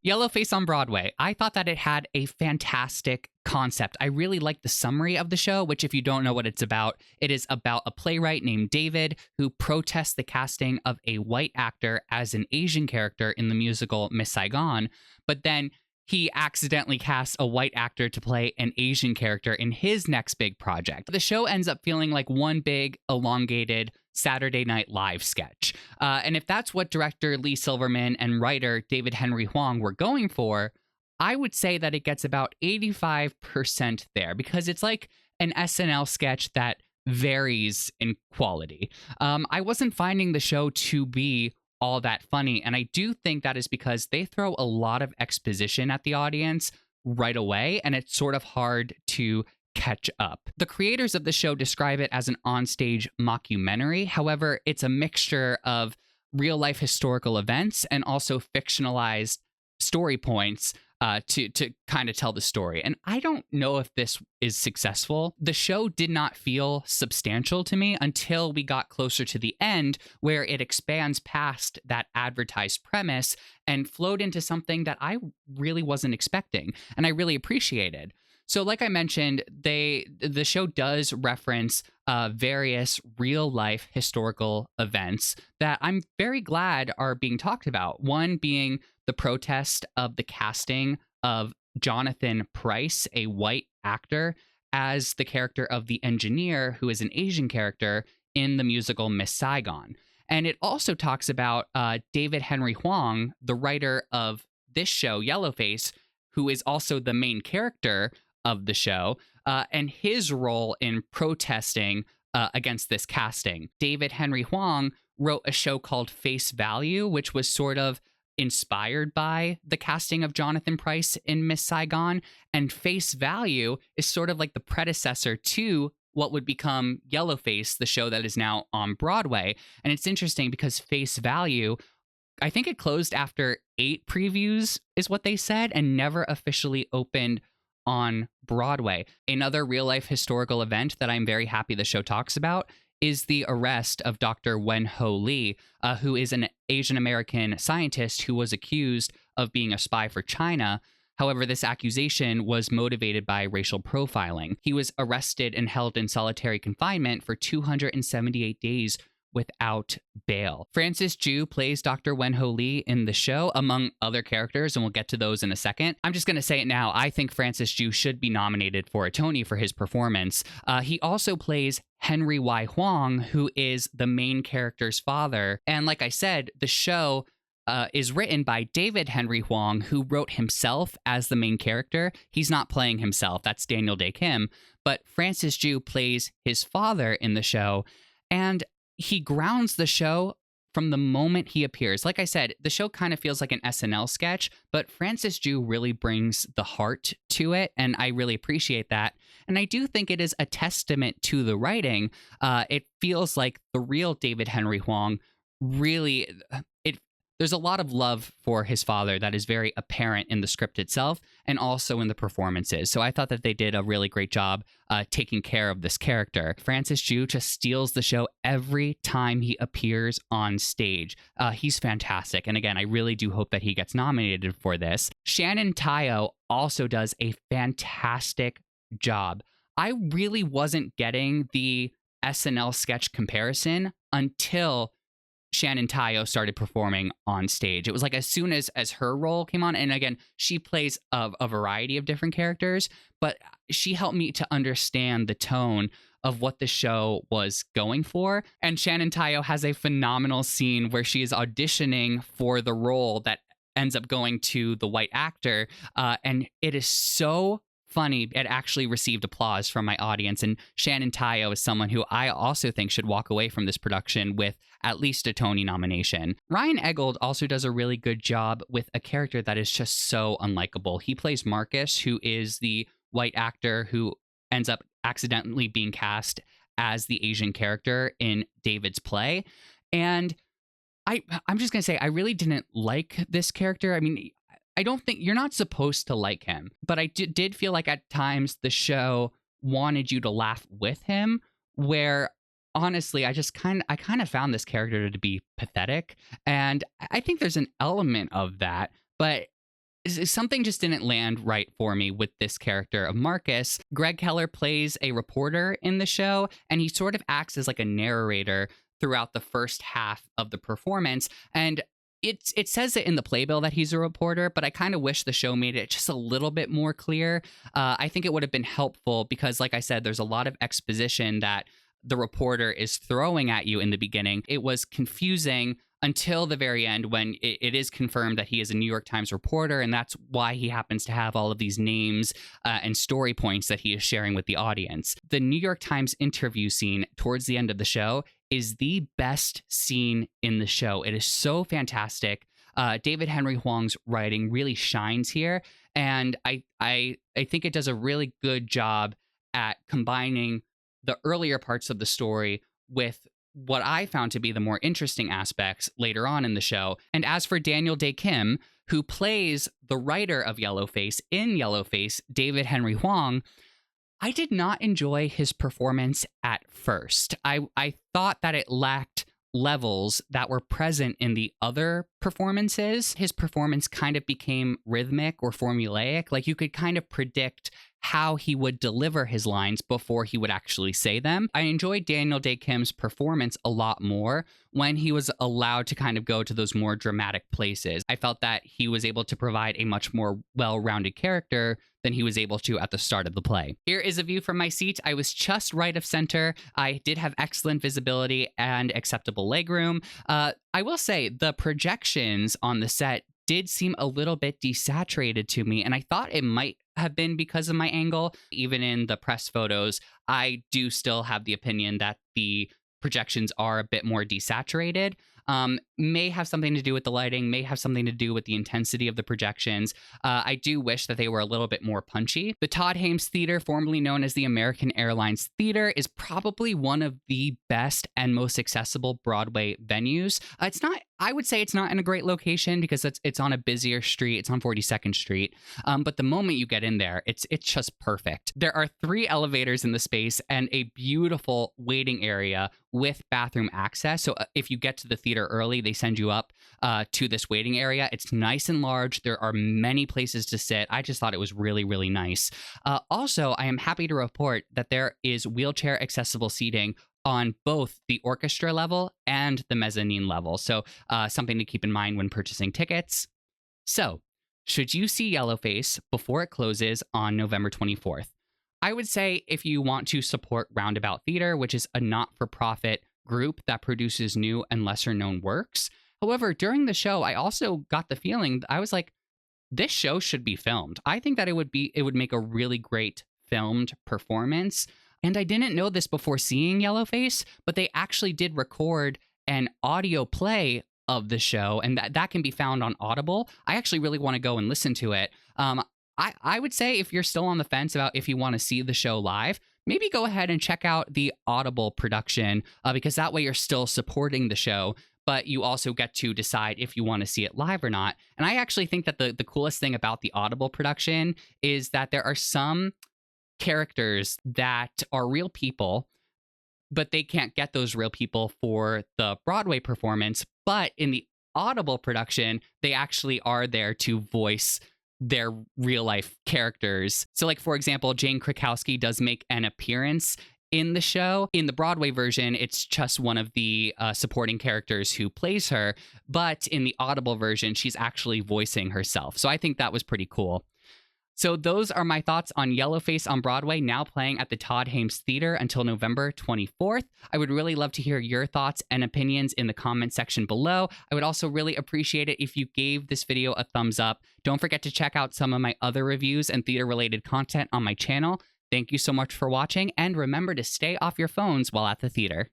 Yellowface on Broadway. I thought that it had a fantastic concept. I really liked the summary of the show, which, if you don't know what it's about, it is about a playwright named David who protests the casting of a white actor as an Asian character in the musical Miss Saigon, but then he accidentally casts a white actor to play an Asian character in his next big project. The show ends up feeling like one big, elongated Saturday Night Live sketch. And if that's what director Leigh Silverman and writer David Henry Hwang were going for, I would say that it gets about 85% there, because it's like an SNL sketch that varies in quality. I wasn't finding the show to be all that funny, and I do think that is because they throw a lot of exposition at the audience right away, and it's sort of hard to catch up. The creators of the show describe it as an onstage mockumentary. However, it's a mixture of real-life historical events and also fictionalized story points to kind of tell the story. And I don't know if this is successful. The show did not feel substantial to me until we got closer to the end, where it expands past that advertised premise and flowed into something that I really wasn't expecting, and I really appreciated. So like I mentioned, the show does reference various real-life historical events that I'm very glad are being talked about. One being the protest of the casting of Jonathan Pryce, a white actor, as the character of the engineer, who is an Asian character in the musical Miss Saigon. And it also talks about David Henry Hwang, the writer of this show, Yellowface, who is also the main character of the show, and his role in protesting against this casting. David Henry Hwang wrote a show called Face Value, which was sort of inspired by the casting of Jonathan Pryce in Miss Saigon, and Face Value is sort of like the predecessor to what would become Yellowface, the show that is now on Broadway. And it's interesting because Face Value, I think it closed after 8 previews, is what they said, and never officially opened on Broadway. Another real-life historical event that I'm very happy the show talks about is the arrest of Dr. Wen-Ho Lee, who is an Asian-American scientist who was accused of being a spy for China. However, this accusation was motivated by racial profiling. He was arrested and held in solitary confinement for 278 days without bail. Francis Ju plays Dr. Wen-Ho Lee in the show, among other characters, and we'll get to those in a second. I'm just going to say it now. I think Francis Ju should be nominated for a Tony for his performance. He also plays Henry Y. Hwang, who is the main character's father. And like I said, the show is written by David Henry Hwang, who wrote himself as the main character. He's not playing himself. That's Daniel Dae Kim. But Francis Ju plays his father in the show, and he grounds the show from the moment he appears. Like I said, the show kind of feels like an SNL sketch, but Francis Ju really brings the heart to it, and I really appreciate that. And I do think it is a testament to the writing. It feels like the real David Henry Hwang really... There's a lot of love for his father that is very apparent in the script itself and also in the performances. So I thought that they did a really great job taking care of this character. Francis Ju just steals the show every time he appears on stage. He's fantastic. And again, I really do hope that he gets nominated for this. Shannon Tyo also does a fantastic job. I really wasn't getting the SNL sketch comparison until Shannon Tyo started performing on stage. It was like as soon as her role came on, and again, she plays a variety of different characters, but she helped me to understand the tone of what the show was going for. And Shannon Tyo has a phenomenal scene where she is auditioning for the role that ends up going to the white actor, and it is so funny. It actually received applause from my audience, and Shannon Tyo is someone who I also think should walk away from this production with at least a Tony nomination. Ryan Eggold also does a really good job with a character that is just so unlikable. He plays Marcus, who is the white actor who ends up accidentally being cast as the Asian character in David's play. And I'm just going to say, I really didn't like this character. I mean, I don't think you're not supposed to like him, but I did feel like at times the show wanted you to laugh with him, where honestly, I kind of found this character to be pathetic. And I think there's an element of that, but something just didn't land right for me with this character of Marcus. Greg Keller plays a reporter in the show, and he sort of acts as like a narrator throughout the first half of the performance. And it says it in the playbill that he's a reporter, but I kind of wish the show made it just a little bit more clear. I think it would have been helpful because, like I said, there's a lot of exposition that the reporter is throwing at you in the beginning. It was confusing until the very end when it is confirmed that he is a New York Times reporter, and that's why he happens to have all of these names and story points that he is sharing with the audience. The New York Times interview scene towards the end of the show is the best scene in the show. It is so fantastic. David Henry Hwang's writing really shines here, and I think it does a really good job at combining the earlier parts of the story with what I found to be the more interesting aspects later on in the show. And as for Dae Kim, who plays the writer of Yellowface in Yellowface, David Henry Hwang, I did not enjoy his performance at first. I thought that it lacked levels that were present in the other performances. His performance kind of became rhythmic or formulaic. Like you could kind of predict how he would deliver his lines before he would actually say them. I enjoyed Dae Kim's performance a lot more when he was allowed to kind of go to those more dramatic places. I felt that he was able to provide a much more well-rounded character than he was able to at the start of the play. Here is a view from my seat. I was just right of center. I did have excellent visibility and acceptable legroom. I will say the projections on the set did seem a little bit desaturated to me, and I thought it might have been because of my angle. Even in the press photos, I do still have the opinion that the projections are a bit more desaturated. May have something to do with the lighting, may have something to do with the intensity of the projections. I do wish that they were a little bit more punchy. The Todd Haimes Theater, formerly known as the American Airlines Theater, is probably one of the best and most accessible Broadway venues. I would say it's not in a great location because it's on a busier street. It's on 42nd Street. But the moment you get in there, it's just perfect. There are 3 elevators in the space and a beautiful waiting area with bathroom access. So if you get to the theater early, they send you up to this waiting area. It's nice and large. There are many places to sit. I just thought it was really, really nice. Also, I am happy to report that there is wheelchair accessible seating on both the orchestra level and the mezzanine level. So something to keep in mind when purchasing tickets. So, should you see Yellowface before it closes on November 24th? I would say if you want to support Roundabout Theater, which is a not-for-profit group that produces new and lesser-known works. However, during the show, I also got the feeling, I was like, this show should be filmed. I think that it would make a really great filmed performance. And I didn't know this before seeing Yellowface, but they actually did record an audio play of the show, and that can be found on Audible. I actually really want to go and listen to it. I would say if you're still on the fence about if you want to see the show live, maybe go ahead and check out the Audible production because that way you're still supporting the show, but you also get to decide if you want to see it live or not. And I actually think that the coolest thing about the Audible production is that there are some characters that are real people, but they can't get those real people for the Broadway performance. But in the Audible production, they actually are there to voice their real life characters. So like, for example, Jane Krakowski does make an appearance in the show. In the Broadway version, it's just one of the supporting characters who plays her. But in the Audible version, she's actually voicing herself. So I think that was pretty cool. So those are my thoughts on Yellowface on Broadway, now playing at the Todd Haimes Theater until November 24th. I would really love to hear your thoughts and opinions in the comment section below. I would also really appreciate it if you gave this video a thumbs up. Don't forget to check out some of my other reviews and theater-related content on my channel. Thank you so much for watching, and remember to stay off your phones while at the theater.